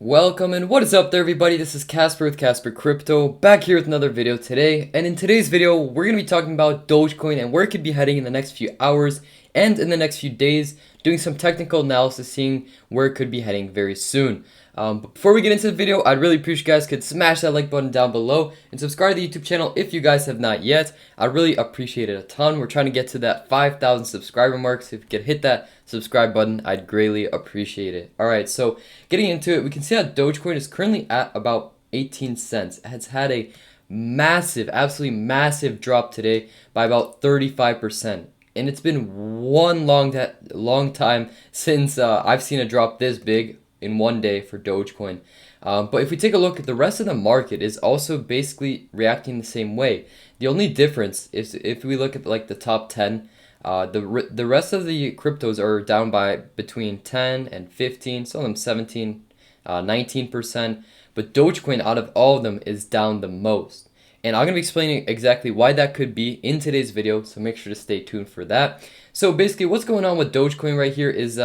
Welcome and what is up there everybody, this is Casper with Casper Crypto, back here with another video today, and in today's video we're going to be talking about Dogecoin and where it could be heading in the next few hours and in the next few days, doing some technical analysis, seeing where it could be heading very soon. But before we get into the video, I'd really appreciate you guys could smash that like button down below and subscribe to the YouTube channel if you guys have not yet. I'd really appreciate it a ton. We're trying to get to that 5,000 subscriber mark, so if you could hit that subscribe button, I'd greatly appreciate it. Alright, so getting into it, we can see that Dogecoin is currently at about 18 cents. It has had a massive, absolutely massive drop today by about 35%. And it's been one long time since I've seen a drop this big in one day for Dogecoin. But if we take a look at the rest of the market, is also basically reacting the same way. The only difference is if we look at like the top 10, the rest of the cryptos are down by between 10 and 15, some of them 17, 19%. But Dogecoin out of all of them is down the most. And I'm going to be explaining exactly why that could be in today's video, so make sure to stay tuned for that. So basically what's going on with Dogecoin right here is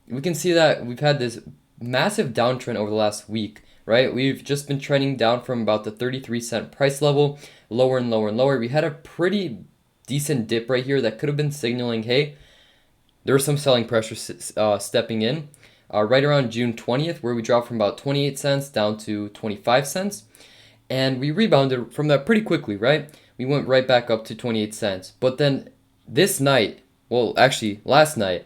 we can see that we've had this massive downtrend over the last week, right? We've just been trending down from about the 33-cent price level, lower and lower and lower. We had a pretty decent dip right here that could have been signaling, hey, there's some selling pressure stepping in. Right around June 20th, where we dropped from about 28 cents down to 25 cents. And we rebounded from that pretty quickly, right? We went right back up to 28 cents. But then this night, well, actually last night,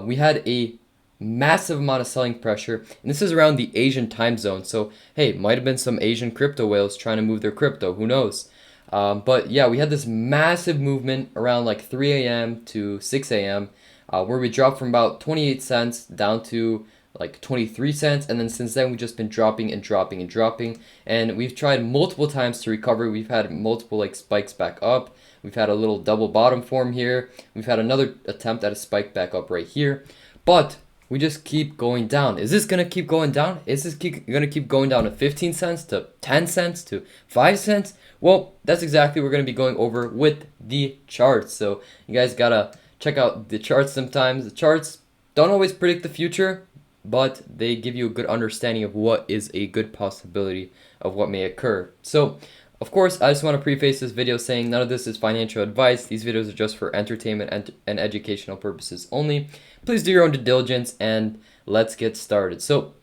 we had a massive amount of selling pressure, and this is around the Asian time zone. So hey, might have been some Asian crypto whales trying to move their crypto, who knows. But yeah, we had this massive movement around like 3 a.m. to 6 a.m. Where we dropped from about 28 cents down to like 23 cents, and then since then we've just been dropping and dropping and dropping, and we've tried multiple times to recover. We've had multiple like spikes back up. We've had a little double bottom form here. We've had another attempt at a spike back up right here, but we just keep going down. Is this gonna keep going down? Is this gonna keep going down to 15 cents, to 10 cents, to 5 cents? Well, that's exactly what we're gonna be going over with the charts. So you guys gotta check out the charts sometimes. The charts don't always predict the future, but they give you a good understanding of what is a good possibility of what may occur. So of course, I just want to preface this video saying none of this is financial advice. These videos are just for entertainment and educational purposes only. Please do your own due diligence, and let's get started. So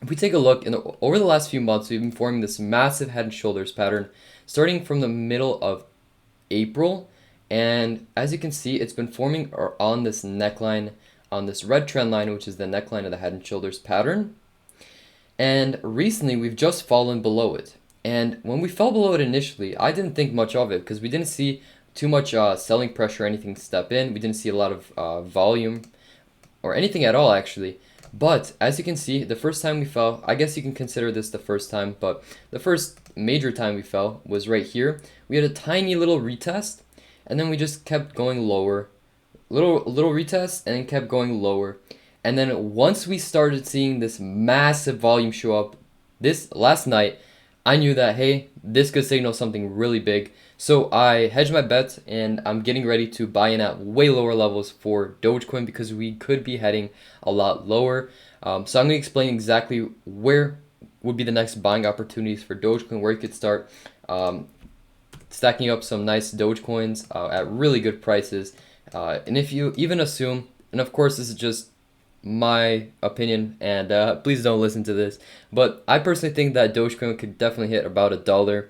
if we take a look, over the last few months, we've been forming this massive head and shoulders pattern starting from the middle of April. And as you can see, it's been forming on this neckline, on this red trend line, which is the neckline of the head and shoulders pattern. And recently, we've just fallen below it. And when we fell below it initially, I didn't think much of it because we didn't see too much selling pressure or anything step in. We didn't see a lot of volume or anything at all, actually. But as you can see, the first time we fell, I guess you can consider this the first time, but the first major time we fell was right here. We had a tiny little retest, and then we just kept going lower. Little retest, and then kept going lower. And then once we started seeing this massive volume show up this last night, I knew that, hey, this could signal something really big. So I hedged my bets, and I'm getting ready to buy in at way lower levels for Dogecoin because we could be heading a lot lower. So I'm going to explain exactly where would be the next buying opportunities for Dogecoin, where you could start stacking up some nice Dogecoins at really good prices. And if you even assume, and of course this is just my opinion, and please don't listen to this, but I personally think that Dogecoin could definitely hit about $1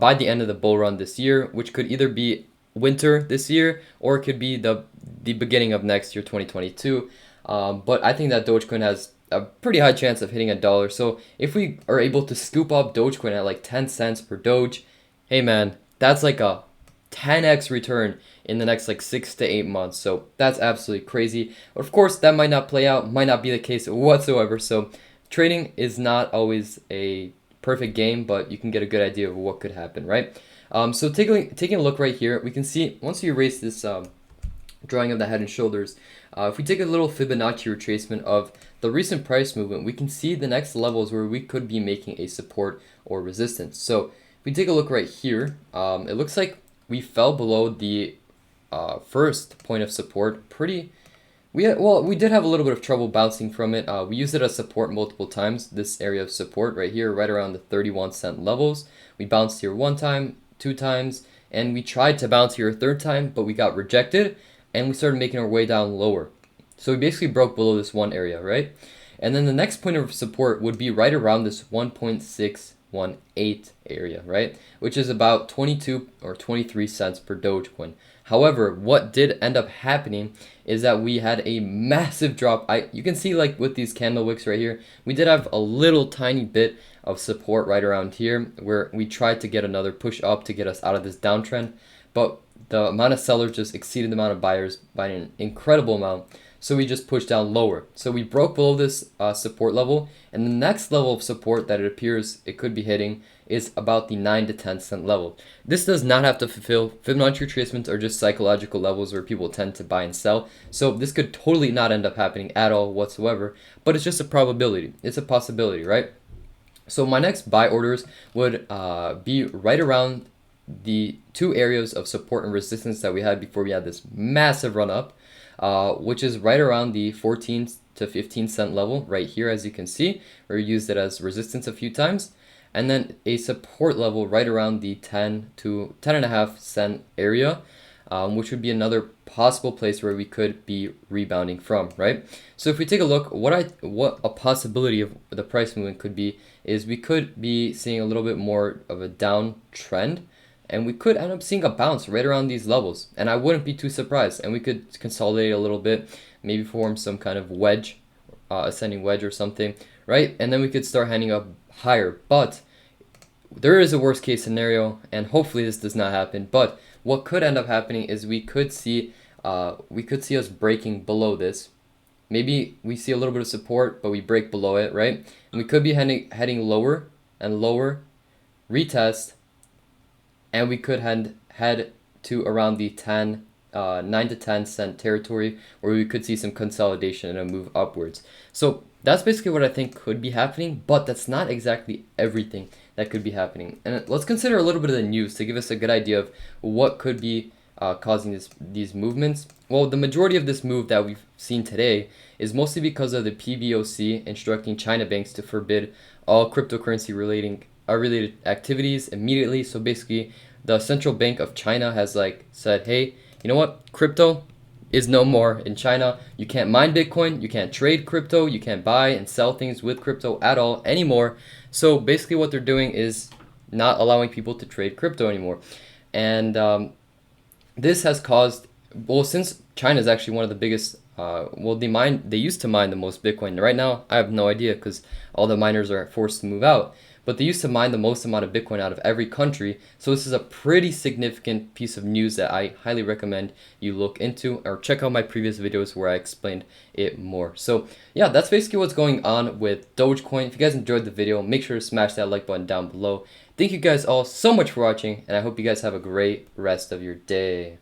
by the end of the bull run this year, which could either be winter this year or it could be the beginning of next year, 2022. But I think that Dogecoin has a pretty high chance of hitting $1. So if we are able to scoop up Dogecoin at like 10 cents per Doge, hey man, that's like a 10x return in the next like 6 to 8 months. So that's absolutely crazy. But of course, that might not play out, might not be the case whatsoever. So trading is not always a perfect game, but you can get a good idea of what could happen, right? So taking a look right here, we can see once you erase this drawing of the head and shoulders, if we take a little Fibonacci retracement of the recent price movement, we can see the next levels where we could be making a support or resistance. So if we take a look right here, it looks like we fell below the first point of support pretty we did have a little bit of trouble bouncing from it. We used it as support multiple times. This area of support right here, right around the 31 cent levels. We bounced here one time, two times, and we tried to bounce here a third time, but we got rejected, and we started making our way down lower. So we basically broke below this one area, right? And then the next point of support would be right around this 1.618 area, right? Which is about 22 or 23 cents per Dogecoin. However, what did end up happening is that we had a massive drop. You can see like with these candle wicks right here, we did have a little tiny bit of support right around here where we tried to get another push up to get us out of this downtrend, but the amount of sellers just exceeded the amount of buyers by an incredible amount. So we just pushed down lower. So we broke below this support level, and the next level of support that it appears it could be hitting is about the 9 to 10 cent level. This does not have to fulfill. Fibonacci retracements are just psychological levels where people tend to buy and sell. So this could totally not end up happening at all whatsoever, but it's just a probability. It's a possibility, right? So my next buy orders would be right around the two areas of support and resistance that we had before we had this massive run up, which is right around the 14 to 15 cent level right here, as you can see, where we used it as resistance a few times, and then a support level right around the 10 to 10.5 cent area, which would be another possible place where we could be rebounding from, right? So if we take a look, what a possibility of the price movement could be is we could be seeing a little bit more of a downtrend, and we could end up seeing a bounce right around these levels, and I wouldn't be too surprised. And we could consolidate a little bit, maybe form some kind of wedge, ascending wedge or something, right? And then we could start heading up higher. But there is a worst case scenario, and hopefully this does not happen. But what could end up happening is we could see us breaking below this. Maybe we see a little bit of support, but we break below it, right? And we could be heading lower and lower, retest, and we could head to around the 9 to 10 cent territory, where we could see some consolidation and a move upwards. So that's basically what I think could be happening, but that's not exactly everything that could be happening. And let's consider a little bit of the news to give us a good idea of what could be causing these movements. Well, the majority of this move that we've seen today is mostly because of the PBOC instructing China banks to forbid all cryptocurrency related activities immediately. So basically, the central bank of China has said, hey, you know what? Crypto is no more in China. You can't mine Bitcoin, you can't trade crypto, you can't buy and sell things with crypto at all anymore. So basically what they're doing is not allowing people to trade crypto anymore. And this has caused, well, since China is actually one of the biggest, they used to mine the most Bitcoin. Right now, I have no idea because all the miners are forced to move out. But they used to mine the most amount of Bitcoin out of every country. So this is a pretty significant piece of news that I highly recommend you look into, or check out my previous videos where I explained it more. So yeah, that's basically what's going on with Dogecoin. If you guys enjoyed the video, make sure to smash that like button down below. Thank you guys all so much for watching, and I hope you guys have a great rest of your day.